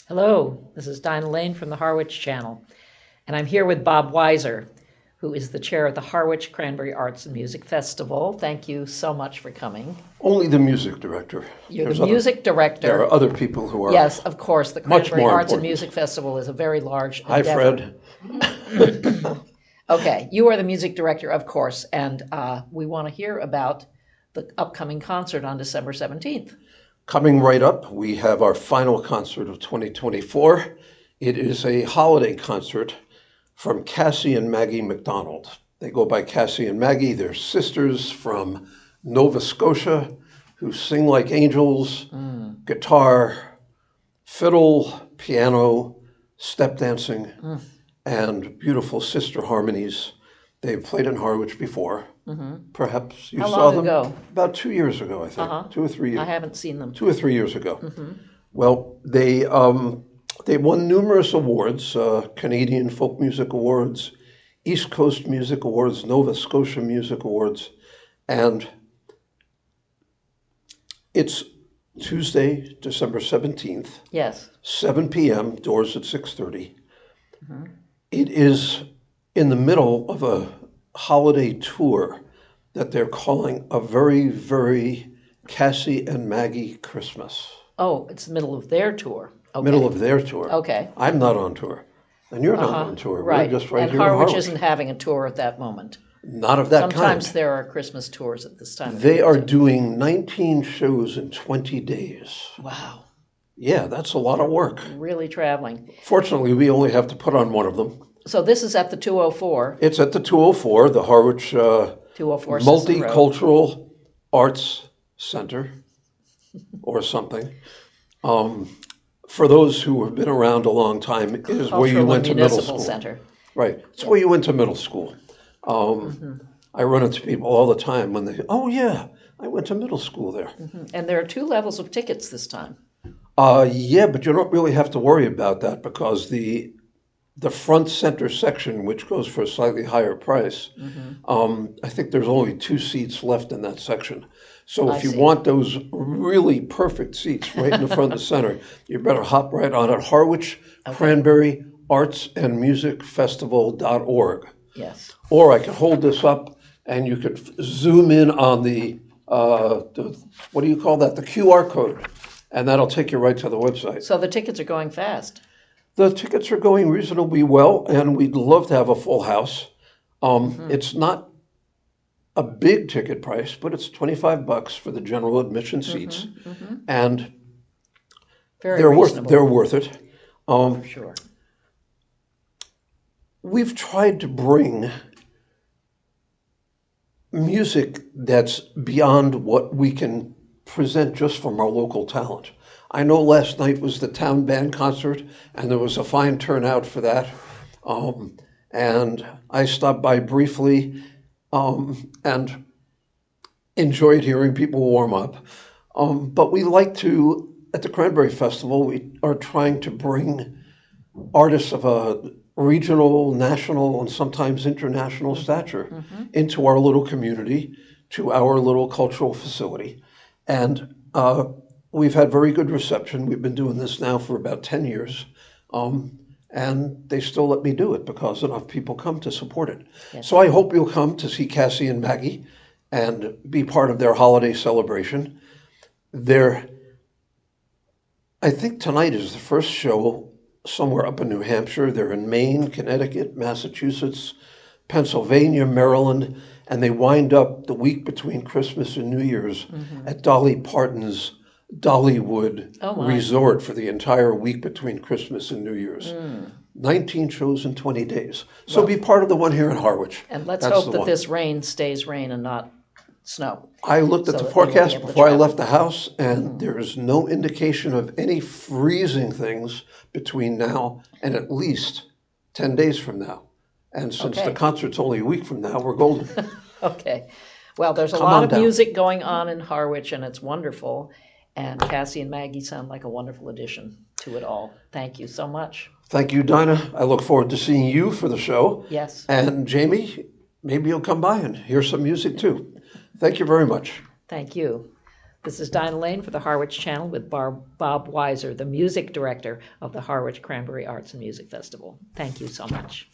Hello, this is Dinah Lane from the Harwich channel, and I'm here with Bob Weiser, who is the chair of the Harwich Cranberry Arts and Music Festival. Thank you so much for coming. Only the music director. You're the music director. There are other people who are. Yes, of course. The much Cranberry more Arts and important. Music Festival is a very large Hi, endeavor. Fred. Okay, you are the music director, of course, and we want to hear about the upcoming concert on December 17th. Coming right up, we have our final concert of 2024. It is a holiday concert from Cassie and Maggie McDonald. They go by Cassie and Maggie. They're sisters from Nova Scotia who sing like angels, guitar, fiddle, piano, step dancing, and beautiful sister harmonies. They've played in Harwich before. Perhaps you How saw long them ago? about 2 years ago, I think. 2 or 3 years. I haven't seen them. 2 or 3 years ago. Well, they won numerous awards: Canadian Folk Music Awards, East Coast Music Awards, Nova Scotia Music Awards, and it's Tuesday, December 17th. Yes. 7 p.m. Doors at 6:30. It is in the middle of a holiday tour that they're calling a very, very Cassie and Maggie Christmas. Oh, it's the middle of their tour. Okay. Middle of their tour. Okay. I'm not on tour, and you're not on tour. Right. We're just right and here in Harwich Harwich. isn't having a tour at that moment. Not of that Sometimes kind. there are Christmas tours at this time. They are doing 19 shows in 20 days. Wow. Yeah, that's a lot of work. Really traveling. Fortunately, we only have to put on one of them. So this is at the 204. It's at the 204, the Harwich 204 Sisson Road. Multicultural Arts Center, or something. For those who have been around a long time, it is where you Cultural went to and middle Municipal school. Center. Right. It's where you went to middle school. I run into people all the time when they, oh yeah, I went to middle school there. And there are 2 levels of tickets this time. Yeah, but you don't really have to worry about that because the front center section, which goes for a slightly higher price, I think there's only 2 seats left in that section. So if you want those really perfect seats right in the front of the center, you better hop right on it. Harwich Cranberry Arts and Music Festival.org. Yes. Or I could hold this up and you could zoom in on the what do you call that? The QR code. And that'll take you right to the website. So the tickets are going fast. The tickets are going reasonably well, and we'd love to have a full house. It's not a big ticket price, but it's $25 for the general admission seats, and Very they're reasonable. worth it. For sure. We've tried to bring music that's beyond what we can present just from our local talent. I know last night was the town band concert, and there was a fine turnout for that. And I stopped by briefly and enjoyed hearing people warm up. But we like to, at the Cranberry Festival, we are trying to bring artists of a regional, national, and sometimes international stature into our little community, to our little cultural facility. And we've had very good reception. We've been doing this now for about 10 years. And they still let me do it because enough people come to support it. Yes. So I hope you'll come to see Cassie and Maggie and be part of their holiday celebration. I think tonight is the first show somewhere up in New Hampshire. They're in Maine, Connecticut, Massachusetts, Pennsylvania, Maryland, and they wind up the week between Christmas and New Year's at Dolly Parton's Dollywood Resort for the entire week between Christmas and New Year's. 19 shows in 20 days. So be part of the one here in Harwich. And let's hope that this rain stays rain and not snow. I looked at the forecast before I left the house, and there is no indication of any freezing things between now and at least 10 days from now. And since the concert's only a week from now, we're golden. Okay. Well, there's a lot of music going on in Harwich, and it's wonderful. And Cassie and Maggie sound like a wonderful addition to it all. Thank you so much. Thank you, Dinah. I look forward to seeing you for the show. Yes. And Jamie, maybe you'll come by and hear some music too. Thank you very much. Thank you. This is Dinah Lane for the Harwich Channel with Bob Weiser, the music director of the Harwich Cranberry Arts and Music Festival. Thank you so much.